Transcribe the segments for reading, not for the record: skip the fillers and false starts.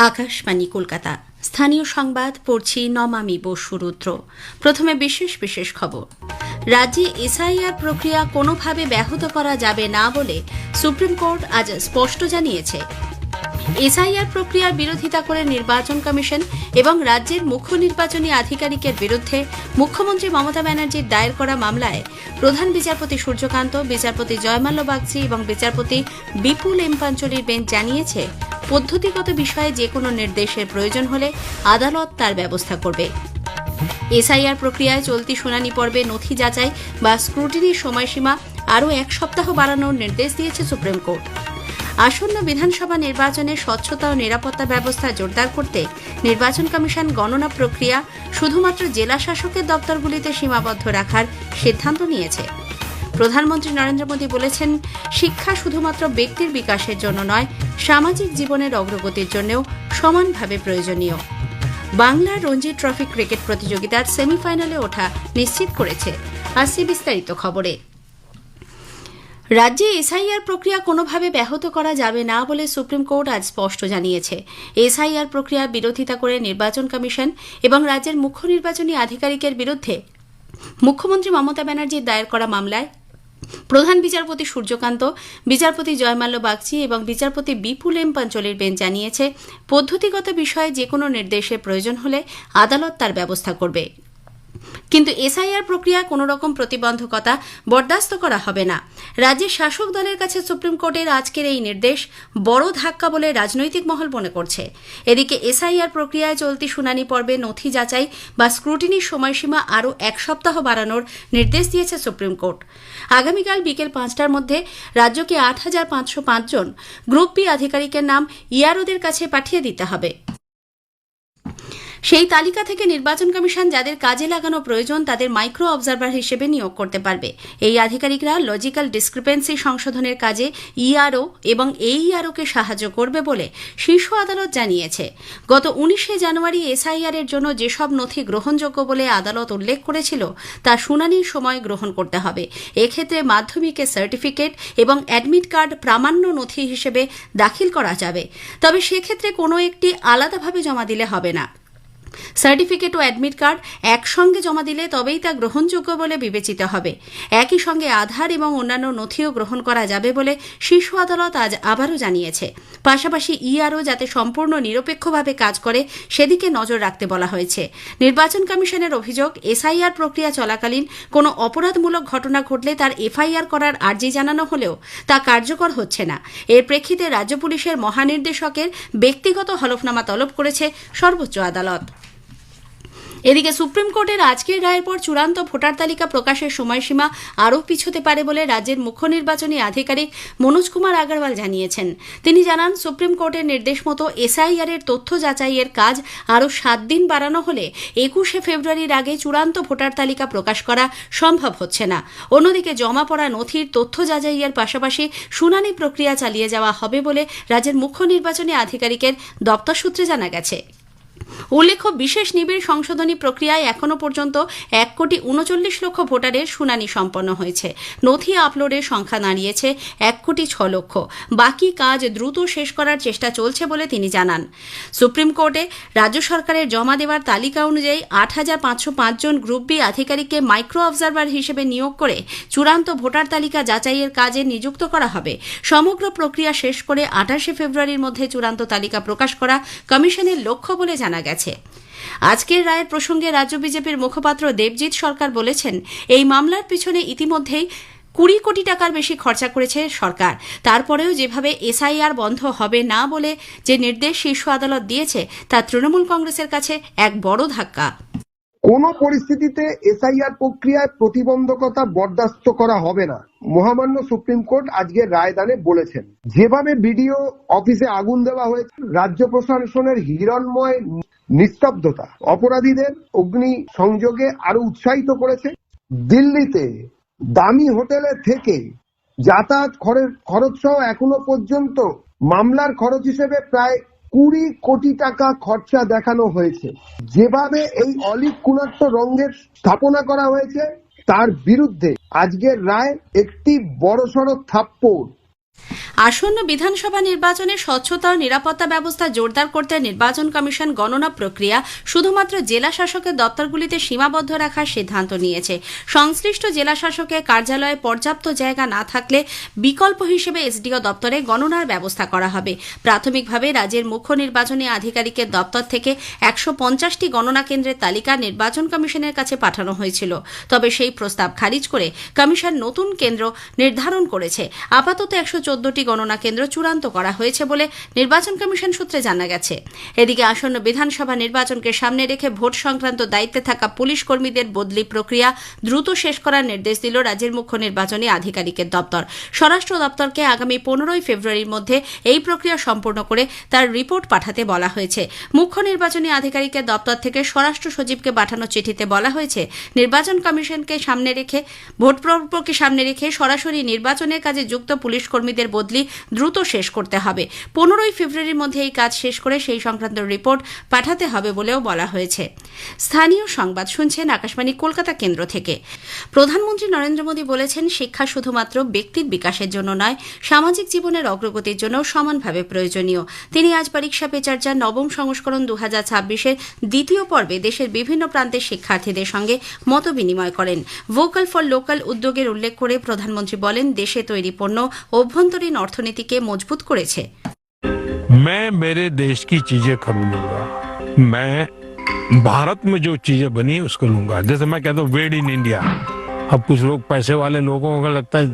আকাশবাণী কলকাতা স্থানীয় সংবাদ পড়ছি নমামি বসু রুদ্র। প্রথমে বিশেষ খবর। রাজ্যে এসআইআর প্রক্রিয়া কোনোভাবে ব্যাহত করা যাবে না বলে সুপ্রিম কোর্ট আজ স্পষ্ট জানিয়েছে। এসআইআর প্রক্রিয়ার বিরোধিতা করে নির্বাচন কমিশন এবং রাজ্যের মুখ্য নির্বাচনী আধিকারিকের বিরুদ্ধে মুখ্যমন্ত্রী মমতা ব্যানার্জির দায়ের করা মামলায় প্রধান বিচারপতি সূর্যকান্ত, বিচারপতি জয়মাল্য বাগচি এবং বিচারপতি বিপুল এম পাঞ্চলির বেঞ্চ জানিয়েছে, পদ্ধতিগত বিষয়ে যে কোনো নির্দেশের প্রয়োজন হলে আদালত তার ব্যবস্থা করবে। এসআইআর প্রক্রিয়ায় চলতি শুনানি পর্বে নথি যাচাই বা স্ক্রুটিনির সময়সীমা আরও 1 সপ্তাহ বাড়ানোর নির্দেশ দিয়েছে সুপ্রিম কোর্ট। আসন্ন বিধানসভা নির্বাচনে স্বচ্ছতা ও নিরাপত্তা ব্যবস্থা জোরদার করতে নির্বাচন কমিশন গণনা প্রক্রিয়া শুধুমাত্র জেলা শাসকের দপ্তরগুলিতে সীমাবদ্ধ রাখার সিদ্ধান্ত নিয়েছে। প্রধানমন্ত্রী নরেন্দ্র মোদী বলেছেন, শিক্ষা শুধুমাত্র ব্যক্তির বিকাশের জন্য নয়, সামাজিক জীবনের অগ্রগতির জন্যও সমানভাবে প্রয়োজনীয়। বাংলার রঞ্জি ট্রফি ক্রিকেট প্রতিযোগিতার সেমিফাইনালে ওঠা নিশ্চিত করেছে। আসছে বিস্তারিত খবরে। রাজ্যে এসআইআর প্রক্রিয়া কোনোভাবে ব্যাহত করা যাবে না বলে সুপ্রিম কোর্ট আজ স্পষ্ট জানিয়েছে। এসআইআর প্রক্রিয়ার বিরোধিতা করে নির্বাচন কমিশন এবং রাজ্যের মুখ্য নির্বাচনী আধিকারিকের বিরুদ্ধে মুখ্যমন্ত্রী মমতা ব্যানার্জির দায়ের করা মামলায় প্রধান বিচারপতি সূর্যকান্ত, বিচারপতি জয়মাল্য বাগচি এবং বিচারপতি বিপুল এম পাঞ্চলির বেঞ্চ জানিয়েছে, পদ্ধতিগত বিষয়ে যে কোনো নির্দেশের প্রয়োজন হলে আদালত তার ব্যবস্থা করবে। কিন্তু এসআইআর প্রক্রিয়া কোনো রকম প্রতিবন্ধকতা বরদাস্ত করা হবে না। রাজ্যের শাসক দলের কাছে সুপ্রিম কোর্টের আজকের এই নির্দেশ বড় ধাক্কা বলে রাজনৈতিক মহল মনে করছে। এদিকে এসআইআর প্রক্রিয়ায় চলতি শুনানি পর্বে নথি যাচাই বা স্ক্রুটিনির সময়সীমা আরও 1 সপ্তাহ বাড়ানোর নির্দেশ দিয়েছে সুপ্রিম কোর্ট। আগামীকাল বিকেল 5টার মধ্যে রাজ্যকে 8,505 জন গ্রুপ বি আধিকারিকের নাম ইআরওদের কাছে পাঠিয়ে দিতে হবে। সেই তালিকা থেকে নির্বাচন কমিশন যাদের কাজে লাগানো প্রয়োজন তাদের মাইক্রো অবজারভার হিসেবে নিয়োগ করতে পারবে। এই আধিকারিকরা লজিক্যাল ডিসক্রিপেন্সি সংশোধনের কাজে ইআরও এবং এইআরওকে সাহায্য করবে বলে শীর্ষ আদালত জানিয়েছে। গত 19শে জানুয়ারি এসআইআর এর জন্য যেসব নথি গ্রহণযোগ্য বলে আদালত উল্লেখ করেছিল তা শুনানির সময় গ্রহণ করতে হবে। এক্ষেত্রে মাধ্যমিকের সার্টিফিকেট এবং অ্যাডমিট কার্ড প্রামাণ্য নথি হিসেবে দাখিল করা যাবে, তবে সেক্ষেত্রে কোনো একটি আলাদাভাবে জমা দিলে হবে না। সার্টিফিকেট ও অ্যাডমিট কার্ড একসঙ্গে জমা দিলে তবেই তা গ্রহণযোগ্য বলে বিবেচিত হবে। একই সঙ্গে আধার এবং অন্যান্য নথিও গ্রহণ করা যাবে বলে শীর্ষ আদালত আজ আবারও জানিয়েছে। পাশাপাশি ইআরও যাতে সম্পূর্ণ নিরপেক্ষভাবে কাজ করে সেদিকে নজর রাখতে বলা হয়েছে। নির্বাচন কমিশনের অভিযোগ, এসআইআর প্রক্রিয়া চলাকালীন কোনো অপরাধমূলক ঘটনা ঘটলে তার এফআইআর করার আর্জি জানানো হলেও তা কার্যকর হচ্ছে না। এর প্রেক্ষিতে রাজ্য পুলিশের মহানির্দেশকের ব্যক্তিগত হলফনামা তলব করেছে সর্বোচ্চ আদালত। এদিকে সুপ্রিম কোর্টের আজকের রায়ের পর চূড়ান্ত ভোটার তালিকা প্রকাশের সময়সীমা আরও পিছোতে পারে বলে রাজ্যের মুখ্য নির্বাচনী আধিকারিক মনোজ কুমার আগরওয়াল জানিয়েছেন। তিনি জানান, সুপ্রিম কোর্টের নির্দেশ মতো এসআইআর এর তথ্য যাচাইয়ের কাজ আরও 7 দিন বাড়ানো হলে 21শে ফেব্রুয়ারির আগে চূড়ান্ত ভোটার তালিকা প্রকাশ করা সম্ভব হচ্ছে না। অন্যদিকে জমা পড়া নথির তথ্য যাচাইয়ের পাশাপাশি শুনানি প্রক্রিয়া চালিয়ে যাওয়া হবে বলে রাজ্যের মুখ্য নির্বাচনী আধিকারিকের দপ্তর সূত্রে জানা গেছে। উল্লেখ্য, বিশেষ নিবিড় সংশোধনী প্রক্রিয়ায় এখনও পর্যন্ত 1,39,00,000 ভোটারের শুনানি সম্পন্ন হয়েছে। নথি আপলোডের সংখ্যা দাঁড়িয়েছে 1,06,00,000। বাকি কাজ দ্রুত শেষ করার চেষ্টা চলছে বলে তিনি জানান। সুপ্রিম কোর্টে রাজ্য সরকারের জমা দেওয়ার তালিকা অনুযায়ী 8,505 জন গ্রুপ বি আধিকারিককে মাইক্রো অবজারভার হিসেবে নিয়োগ করে চূড়ান্ত ভোটার তালিকা যাচাইয়ের কাজে নিযুক্ত করা হবে। সমগ্র প্রক্রিয়া শেষ করে 28শে ফেব্রুয়ারির মধ্যে চূড়ান্ত তালিকা প্রকাশ করা কমিশনের লক্ষ্য বলে জানা গেছে। আজকের রায়ের প্রসঙ্গে রাজ্য বিজেপির মুখপাত্র দেবজিৎ সরকার বলেছেন, এই মামলার পিছনে ইতিমধ্যেই 20 কোটি টাকার বেশি খরচা করেছে সরকার। তারপরেও যেভাবে এসআইআর বন্ধ হবে না বলে যে নির্দেশ শীর্ষ আদালত দিয়েছে তা তৃণমূল কংগ্রেসের কাছে এক বড় ধাক্কা। কোন পরিস্থিতিতে এসআইআর প্রক্রিয়ায় প্রতিবন্ধকতা বরদাস্ত করা হবে না, মহামান্য সুপ্রিম কোর্ট আজকের রায়দানে বলেছেন। যেভাবে বিডিও অফিসে আগুন দেওয়া হয়েছে, রাজ্য প্রশাসনের হিরণময় নিস্তব্ধতা অপরাধীদের অগ্নি সংযোগে আরো উৎসাহিত করেছে। দিল্লিতে দামি হোটেলে থেকে যাতায়াত খরচ সহ এখনো পর্যন্ত মামলার খরচ হিসেবে প্রায় 20 কোটি টাকা খরচা দেখানো হয়েছে। যেভাবে এই অলিক রঙের স্থাপনা করা হয়েছে তার বিরুদ্ধে আজকের রায় একটি বড়সড় থাপ্পড়। আসন্ন বিধানসভা নির্বাচনে স্বচ্ছতা ও নিরাপত্তা ব্যবস্থা জোরদার করতে নির্বাচন কমিশন গণনা প্রক্রিয়া শুধুমাত্র জেলা শাসকের দপ্তরগুলিতে সীমাবদ্ধ রাখার সিদ্ধান্ত নিয়েছে। সংশ্লিষ্ট জেলা শাসকের কার্যালয়ে পর্যাপ্ত জায়গা না থাকলে বিকল্প হিসেবে এসডিও দপ্তরে গণনার ব্যবস্থা করা হবে। প্রাথমিকভাবে রাজ্যের মুখ্য নির্বাচনী আধিকারিকের দপ্তর থেকে ১৫০টি গণনা কেন্দ্রের তালিকা নির্বাচন কমিশনের কাছে পাঠানো হয়েছিল, তবে সেই প্রস্তাব খারিজ করে কমিশন নতুন কেন্দ্র নির্ধারণ করেছে। আপাতত ১১৪টি গণনা কেন্দ্র চূড়ান্ত করা হয়েছে বলে নির্বাচন কমিশন সূত্রে জানা গেছে। এদিকে আসন্ন বিধানসভা নির্বাচনকে সামনে রেখে ভোট সংক্রান্ত দায়িত্বে থাকা পুলিশ কর্মীদের বদলি প্রক্রিয়া দ্রুত শেষ করার নির্দেশ দিল রাজ্যের মুখ্য নির্বাচনী আধিকারিকের দপ্তর। স্বরাষ্ট্র দপ্তরকে আগামী ১৫ই ফেব্রুয়ারির মধ্যে এই প্রক্রিয়া সম্পূর্ণ করে তার রিপোর্ট পাঠাতে বলা হয়েছে। মুখ্য নির্বাচনী আধিকারিকের দপ্তর থেকে স্বরাষ্ট্র সচিবকে পাঠানো চিঠিতে বলা হয়েছে, নির্বাচন কমিশনকে সামনে রেখে ভোট পর্বকে সামনে রেখে সরাসরি নির্বাচনের কাজে যুক্ত পুলিশ কর্মীদের বদলি দ্রুত শেষ করতে হবে। ১৫ই ফেব্রুয়ারির মধ্যে এই কাজ শেষ করে সেই সংক্রান্ত রিপোর্ট পাঠাতে হবে বলেও বলা হয়েছে। স্থানীয় সংবাদ শুনছেন আকাশবাণী কলকাতা কেন্দ্র থেকে। প্রধানমন্ত্রী নরেন্দ্র মোদী বলেছেন, শিক্ষা শুধুমাত্র ব্যক্তির বিকাশের জন্য নয়, সামাজিক জীবনের অগ্রগতির জন্য সমানভাবে প্রয়োজনীয়। তিনি আজ পরীক্ষা পে চর্চা নবম সংস্করণ ২০২৬-এর দ্বিতীয় পর্বে দেশের বিভিন্ন প্রান্তের শিক্ষার্থীদের সঙ্গে মত বিনিময় করেন। ভোকাল ফর লোকাল উদ্যোগের উল্লেখ করে প্রধানমন্ত্রী বলেন, দেশে তৈরি পণ্য অভ্যন্তরীণ অর্থনীতিকে মজবুত করেছে। मैं मेरे देश की चीजें खरीदूंगा, मैं भारत में जो चीजें बनी उसको लूंगा। जैसे मैं कहता हूँ वेड इन इंडिया। अब कुछ लोग पैसे वाले लोगों को लगता है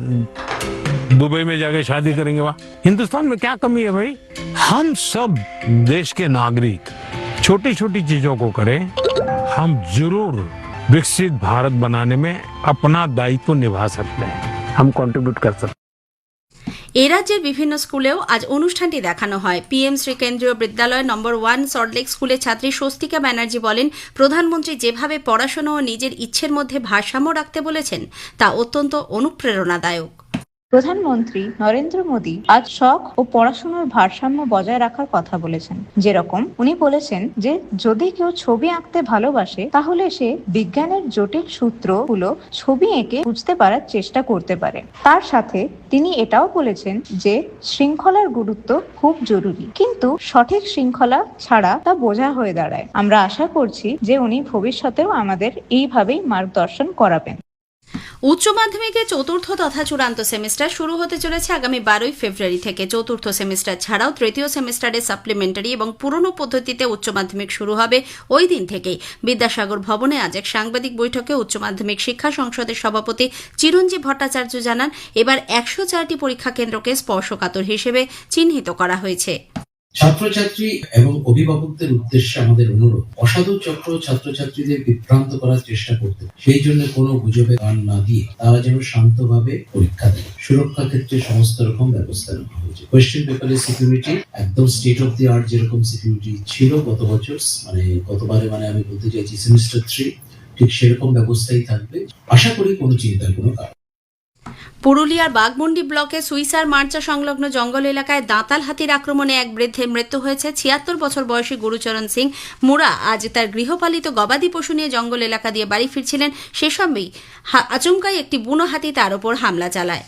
दुबई में जाके शादी करेंगे। वहाँ हिंदुस्तान में क्या कमी है भाई? हम सब देश के नागरिक छोटी छोटी चीजों को करें, हम जरूर विकसित भारत बनाने में अपना दायित्व निभा सकते हैं, हम कंट्रीब्यूट कर सकते हैं। এ রাজ্যের বিভিন্ন স্কুলেও আজ অনুষ্ঠানটি দেখানো হয়। পিএম শ্রী কেন্দ্রীয় বিদ্যালয় নম্বর 1 সল্টলেক স্কুলের ছাত্রী স্বস্তিকা ব্যানার্জি বলেন, প্রধানমন্ত্রী যেভাবে পড়াশোনা ও নিজের ইচ্ছের মধ্যে ভারসাম্য রাখতে বলেছেন তা অত্যন্ত অনুপ্রেরণাদায়ক। প্রধানমন্ত্রী নরেন্দ্র মোদী আজ শখ ও পড়াশোনার ভারসাম্য বজায় রাখার কথা বলেছেন। যেরকম উনি বলেছেন যে যদি কেউ ছবি আঁকতে ভালোবাসে তাহলে সে বিজ্ঞানের জটিল সূত্রগুলো ছবি এঁকে বুঝতে পারার চেষ্টা করতে পারে। তার সাথে তিনি এটাও বলেছেন যে শৃঙ্খলার গুরুত্ব খুব জরুরি, কিন্তু সঠিক শৃঙ্খলা ছাড়া তা বোঝা হয়ে দাঁড়ায়। আমরা আশা করছি যে উনি ভবিষ্যতেও আমাদের এইভাবেই মার্গদর্শন করাবেন। উচ্চ মাধ্যমিকের চতুর্থ তথা চূড়ান্ত সেমিস্টার শুরু হতে চলেছে আগামী 12ই ফেব্রুয়ারি থেকে। চতুর্থ সেমিস্টার ছাড়াও তৃতীয় সেমিস্টারে সাপ্লিমেন্টারি এবং পুরনো পদ্ধতিতে উচ্চ মাধ্যমিক শুরু হবে ওই দিন থেকেই। বিদ্যাসাগর ভবনে আজ এক সাংবাদিক বৈঠকে উচ্চ মাধ্যমিক শিক্ষা সংসদের সভাপতি চিরঞ্জীব ভট্টাচার্য জানান, এবার ১০৪টি পরীক্ষা কেন্দ্রকে স্পর্শকাতর হিসেবে চিহ্নিত করা হয়েছে। ছাত্রছাত্রী এবং অভিভাবকদের উদ্দেশ্যে আমাদের অনুরোধ, অসাধু চক্র ছাত্রছাত্রীদের বিভ্রান্ত করার চেষ্টা করতে, সেই জন্য কোনো গুজবে কান না দিয়ে তারা যেন শান্তভাবে পরীক্ষা দেয়। সুরক্ষা ক্ষেত্রে সমস্ত রকম ব্যবস্থা নেওয়া হয়েছে। কোয়েশ্চেন পেপারের সিকিউরিটি একদম স্টেট অফ দি আর্ট যেরকম সিকিউরিটি ছিল গত বছর, গতবারে আমি বলতে চাইছি সেমিস্টার 3, ঠিক সেরকম ব্যবস্থাই থাকবে। আশা করি কোনো চিন্তার কোনো কারণ। পুরুলিয়ার বাঘমুন্ডি ব্লকে সুইসার মার্চা সংলগ্ন জঙ্গল এলাকায় দাঁতাল হাতির আক্রমণে এক বৃদ্ধের মৃত্যু হয়েছে। ৭৬ বছর বয়সী গুরুচরণ সিং মুরা আজ তার গৃহপালিত গবাদি পশু নিয়ে জঙ্গল এলাকা দিয়ে বাড়ি ফিরছিলেন। সে সময়ই আচমকাই একটি বুনো হাতি তার ওপর হামলা চালায়।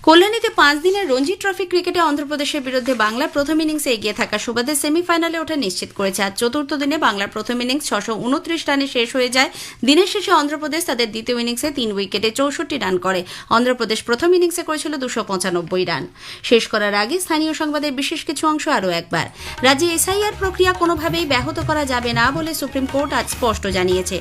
কল্যাণীতে 5 দিনের রঞ্জি ট্রফি ক্রিকেটে অন্ধ্রপ্রদেশের বিরুদ্ধে বাংলার প্রথম ইনিংসে এগিয়ে থাকা সুবাদে সেমিফাইনালে ওঠা নিশ্চিত করেছে। আজ চতুর্থ দিনে বাংলার প্রথম ইনিংস ৬২৯ রানে শেষ হয়ে যায়। দিনের শেষে অন্ধ্রপ্রদেশ তাদের দ্বিতীয় ইনিংসে ৩ উইকেটে ৬৪ রান করে। অন্ধ্রপ্রদেশ প্রথম ইনিংসে করেছিল ২৯৫ রান। শেষ করার আগে স্থানীয় সংবাদের বিশেষ কিছু অংশ আরও একবার। রাজ্যে এসআইআর প্রক্রিয়া কোনোভাবেই ব্যাহত করা যাবে না বলে সুপ্রিম কোর্ট আজ স্পষ্ট জানিয়েছে।